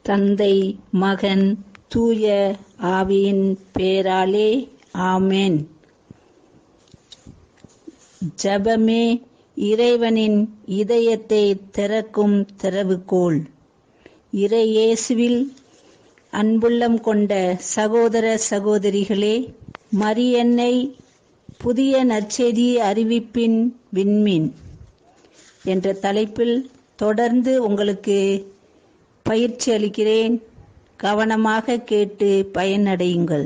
தந்தை, மகன், தூய ஆவியின் பேராலே ஆமென். ஜெபமே இறைவனின் இதயத்தை திறக்கும் திறவுகோல். இறை இயேசுவில் அன்புள்ளம் கொண்ட சகோதர சகோதரிகளே, மரியன்னை புதிய நற்செய்தி அறிவிப்பின் விண்மீன் என்ற தலைப்பில் தொடர்ந்து உங்களுக்கு பயிற்சி அளிக்கிறேன். கவனமாக கேட்டு பயனடையுங்கள்.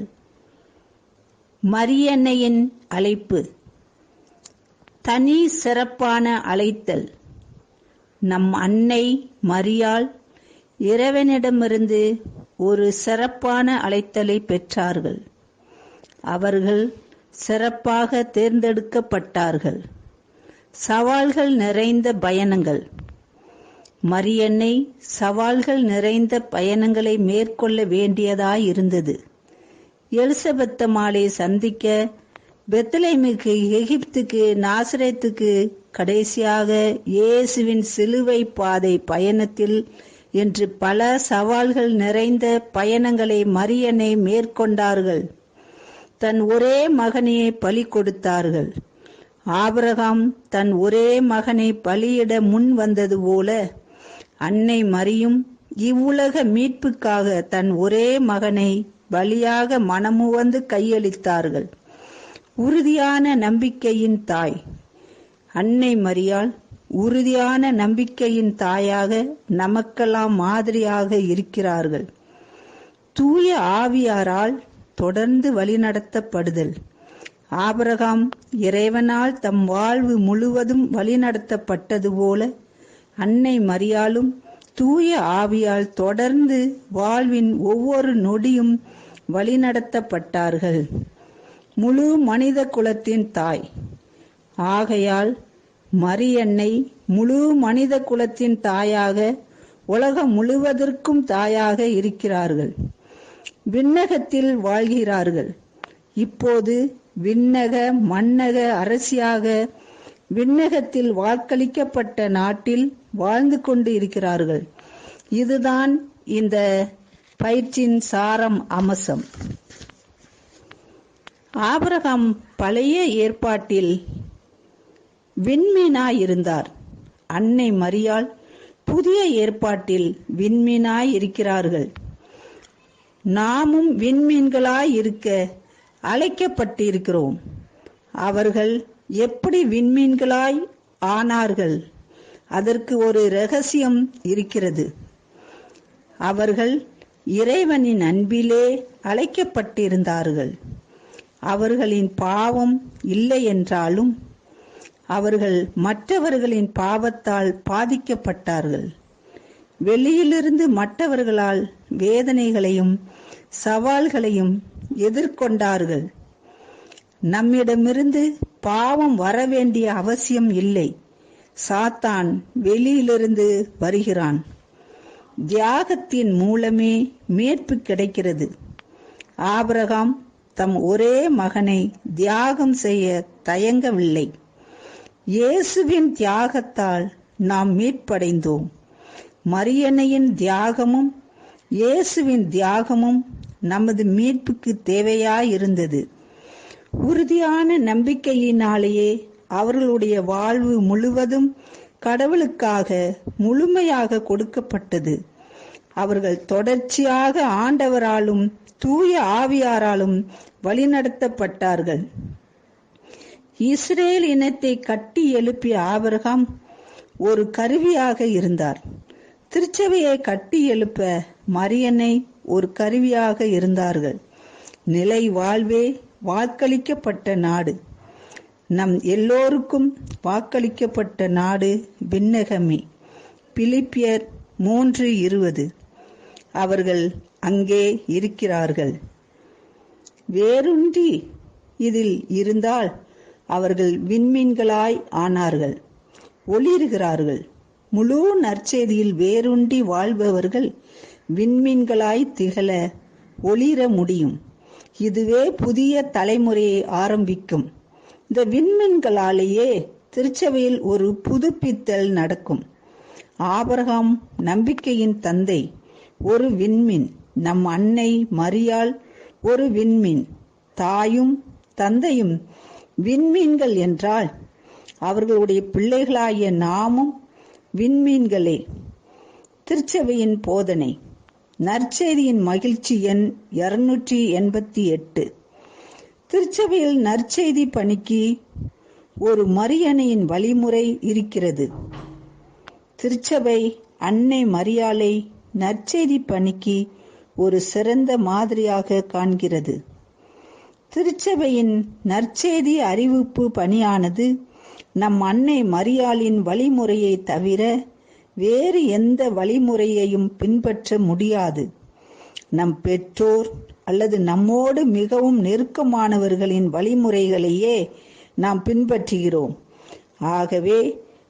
மரியன்னையின் அழைப்பு, தனி சிறப்பான அழைத்தல். நம் அன்னை மரியாள் இறைவனிடமிருந்து ஒரு சிறப்பான அழைத்தலை பெற்றார்கள். அவர்கள் சிறப்பாக தேர்ந்தெடுக்கப்பட்டார்கள். சவால்கள் நிறைந்த பயணங்கள். மரியன்னை சவால்கள் நிறைந்த பயணங்களை மேற்கொள்ள வேண்டியதாயிருந்தது. எலிசபெத்தம்மாளை சந்திக்க பெத்லெஹேமுக்கு, எகிப்துக்கு, நாசரேத்துக்கு, கடைசியாக இயேசுவின் சிலுவை பாதை பயணத்தில் என்று பல சவால்கள் நிறைந்த பயணங்களை மரியன்னை மேற்கொண்டார்கள். தன் ஒரே மகனை பலி கொடுத்தார்கள். ஆபிரகாம் தன் ஒரே மகனை பலியிட முன் வந்தது போல அன்னை மரியும் இவ்வுலக மீட்புக்காக தன் ஒரே மகனை பலியாக மனமுவந்து கையளித்தார்கள். உறுதியான நம்பிக்கையின் தாய் அன்னை மரியாள் உறுதியான நம்பிக்கையின் தாயாக நமக்கெல்லாம் மாதிரியாக இருக்கிறார்கள். தூய ஆவியாரால் தொடர்ந்து வழிநடத்தப்படுதல். ஆபிரகாம் இறைவனால் தம் வாழ்வு முழுவதும் வழிநடத்தப்பட்டது போல அன்னை மரியாளும் தூய ஆவியால் தொடர்ந்து வாழ்வின் ஒவ்வொரு நொடியும் வழிநடத்தப்பட்டார்கள். முழு மனித குலத்தின் தாய் ஆகையால் மரியன்னை முழு மனித குலத்தின் தாயாக, உலகம் முழுவதற்கும் தாயாக இருக்கிறார்கள். விண்ணகத்தில் வாழ்கிறார்கள். இப்போது விண்ணக மண்ணக அரசியாக விண்ணகத்தில் வாக்களிக்கப்பட்ட நாட்டில் வாழ்ந்து கொண்டு இருக்கிறார்கள். இதுதான் இந்த பயிற்சியின் சாரம் அம்சம். ஆபிரகாம் பழைய ஏற்பாட்டில் விண்மீனாயிருந்தார். அன்னை மரியாள் புதிய ஏற்பாட்டில் விண்மீனாய் இருக்கிறார்கள். நாமும் விண்மீன்களாய் இருக்க அழைக்கப்பட்டிருக்கிறோம். அவர்கள் எப்படி விண்மீன்களாய் ஆனார்கள்? அதற்கு ஒரு இரகசியம் இருக்கிறது. அவர்கள் இறைவனின் அன்பிலே அழைக்கப்பட்டிருந்தார்கள். அவர்களின் பாவம் இல்லை என்றாலும் அவர்கள் மற்றவர்களின் பாவத்தால் பாதிக்கப்பட்டார்கள். வெளியிலிருந்து மற்றவர்களால் வேதனைகளையும் சவால்களையும் எதிர்கொண்டார்கள். நம்மிடமிருந்து பாவம் வரவேண்டிய அவசியம் இல்லை. சாத்தான் வெளியிலிருந்து வருகிறான். தியாகத்தின் மூலமே மீட்பு கிடைக்கிறது. ஆபிரகாம் தம் ஒரே மகனை தியாகம் செய்ய தயங்கவில்லை. இயேசுவின் தியாகத்தால் நாம் மீட்படைந்தோம். மரியன்னையின் தியாகமும் இயேசுவின் தியாகமும் நமது மீட்புக்கு தேவையாயிருந்தது. உறுதியான நம்பிக்கையினாலேயே அவர்களுடைய வாழ்வு முழுவதும் கடவுளுக்காக முழுமையாக கொடுக்கப்பட்டது. அவர்கள் தொடர்ச்சியாக ஆண்டவராலும் தூய ஆவியாராலும் வழிநடத்தப்பட்டார்கள். இஸ்ரேல் இனத்தை கட்டி எழுப்பிய ஆபிரகாம் ஒரு கருவியாக இருந்தார். திருச்சபையை கட்டி எழுப்ப மரியன்னை ஒரு கருவியாக இருந்தார்கள். நிலை வாழ்வே வாக்களிக்கப்பட்ட நாடு. நம் எல்லோருக்கும் வாக்களிக்கப்பட்ட நாடு விண்ணகமே. பிலிப்பியர் 3:20. அவர்கள் அங்கே இருக்கிறார்கள். வேரூன்றி இதில் இருந்தால் அவர்கள் விண்மீன்களாய் ஆனார்கள், ஒளிர்கிறார்கள். முழு நற்செய்தியில் வேரூன்றி வாழ்பவர்கள் விண்மீன்களாய் திகழ ஒளிர முடியும். இதுவே புதிய தலைமுறையை ஆரம்பிக்கும். இந்த விண்மீன்களாலேயே திருச்சபையில் ஒரு புதுப்பித்தல் நடக்கும். ஆபிரகாம் நம்பிக்கையின் தந்தை. ஒரு விண்மீன். நம் அன்னை மரியாள் ஒரு விண்மீன். தாயும் தந்தையும் விண்மீன்கள் என்றால் அவர்களுடைய பிள்ளைகளாகிய நாமும் விண்மீன்களே. திருச்சபையின் போதனை. நற்செய்தியின் மகிழ்ச்சி எண் 288. திருச்சபையில் நற்செய்தி பணிக்கு ஒரு மரியணையின் வழிமுறை இருக்கிறது. திருச்சபை அன்னை மரியாளை நற்செய்தி பணிக்கு ஒரு சிறந்த மாதிரியாக காண்கிறது. திருச்சபையின் நற்செய்தி அறிவிப்பு பணியானது நம் அன்னை மரியாளின் வழிமுறையை தவிர வேறு எந்த வழிமுறையையும் பின்பற்ற முடியாது. நம் பெற்றோர் அல்லது நம்மோடு மிகவும் நெருக்கமானவர்களின் வழிமுறைகளையே நாம் பின்பற்றுகிறோம். ஆகவே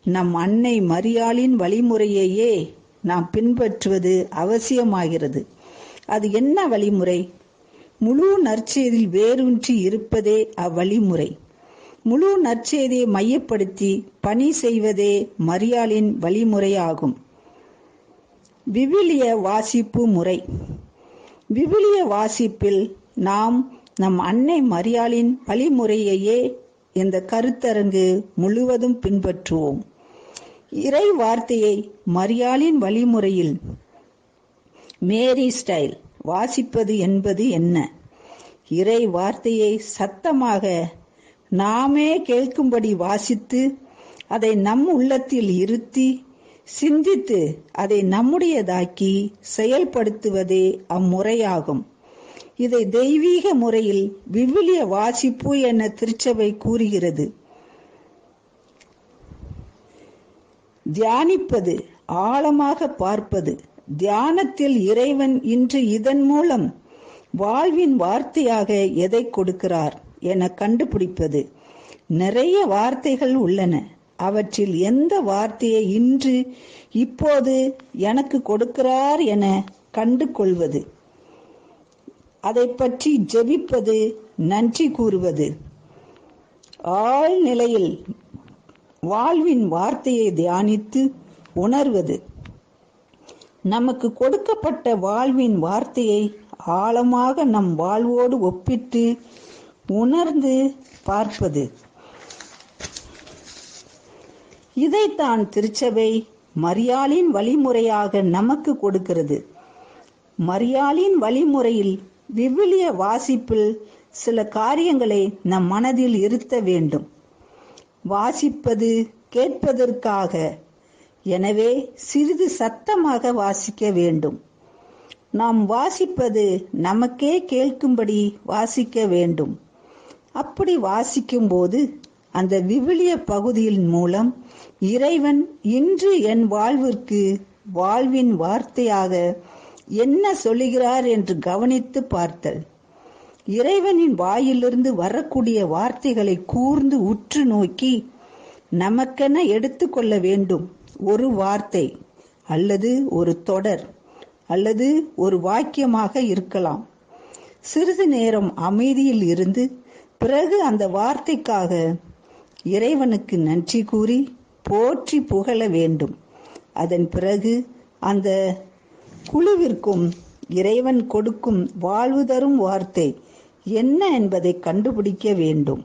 நம் அன்னை மரியாளின் வழிமுறையையே நாம் பின்பற்றுவது அவசியமாகிறது. அது என்ன வழிமுறை? முழு நற்செய்தியில் வேரூன்றி இருப்பதே அவ்வழிமுறை. முழு நற்செய்தியை மையப்படுத்தி பணி செய்வதே மரியாளின் வழிமுறையாகும். விவிலிய வாசிப்பு முறை. விவிலிய வாசிப்பில் நாம் நம் அன்னை மரியாளின் வழிமுறையையே இந்த கருத்தரங்கு முழுவதும் பின்பற்றுவோம். இறை வார்த்தையை மரியாளின் வழிமுறையில் மேரி ஸ்டைல் வாசிப்பது என்பது என்ன? இறை வார்த்தையை சத்தமாக நாமே கேட்கும்படி வாசித்து அதை நம் உள்ளத்தில் இருத்தி சிந்தித்து அதை நம்முடையதாக்கி செயல்படுத்துவதே அம்முறையாகும். இதை தெய்வீக முறையில் விவிலிய வாசிப்பு என திருச்சபை கூறுகிறது. தியானிப்பது, ஆழமாக பார்ப்பது. தியானத்தில் இறைவன் இன்று இதன் மூலம் வாழ்வின் வார்த்தையாக எதை கொடுக்கிறார் என கண்டுபிடிப்பது. நிறைய வார்த்தைகள் உள்ளன. அவற்றில் எந்த வார்த்தையை இன்று இப்போது எனக்கு கொடுக்கிறார் என கண்டு கொள்வது. அதை பற்றி ஜெபிப்பது, நன்றி கூறுவது. ஆழ் நிலையில் வாழ்வின் வார்த்தையை தியானித்து உணர்வது. நமக்கு கொடுக்கப்பட்ட வாழ்வின் வார்த்தையை ஆழமாக நம் வாழ்வோடு ஒப்பிட்டு உணர்ந்து பார்ப்பது. இதைத்தான் திருச்சபை மரியாளின் வழிமுறையாக நமக்கு கொடுக்கிறது. மரியாளின் வழிமுறையில் விவிலிய வாசிப்பில் சில காரியங்களை நம் மனதில் இருத்த வேண்டும். வாசிப்பது கேட்பதற்காக, எனவே சிறிது சத்தமாக வாசிக்க வேண்டும். நாம் வாசிப்பது நமக்கே கேட்கும்படி வாசிக்க வேண்டும். அப்படி வாசிக்கும் போது அந்த விவிலிய பகுதியின் மூலம் இறைவன் இன்று என் வாழ்விற்கு வாழ்வின் வார்த்தையாக என்ன சொல்லுகிறார் என்று கவனித்து பார்த்தல். இறைவனின் வாயிலிருந்து வரக்கூடிய வார்த்தைகளை கூர்ந்து உற்று நோக்கி நமக்கென எடுத்துக்கொள்ள வேண்டும். ஒரு வார்த்தை அல்லது ஒரு தொடர் அல்லது ஒரு வாக்கியமாக இருக்கலாம். சிறிது நேரம் அமைதியில் இருந்து பிறகு அந்த வார்த்தைக்காக இறைவனுக்கு நன்றி கூறி போற்றி புகழ வேண்டும். அதன் பிறகு அந்த குழுவிற்கும் இறைவன் கொடுக்கும் வாழ்வு தரும் வார்த்தை என்ன என்பதை கண்டுபிடிக்க வேண்டும்.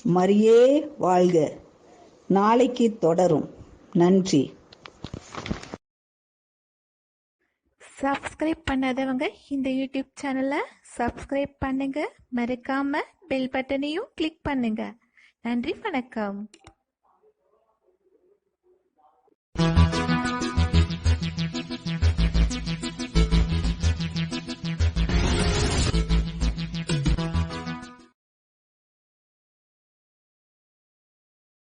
மரியே வாழ்க. நாளைக்கு தொடரும். நன்றி. சப்ஸ்கிரைப் பண்ணாதவங்க இந்த யூடியூப் சேனலை சப்ஸ்கிரைப் பண்ணுங்க. மறக்காம பெல் பட்டனையும் கிளிக் பண்ணுங்க. நன்றி, வணக்கம்.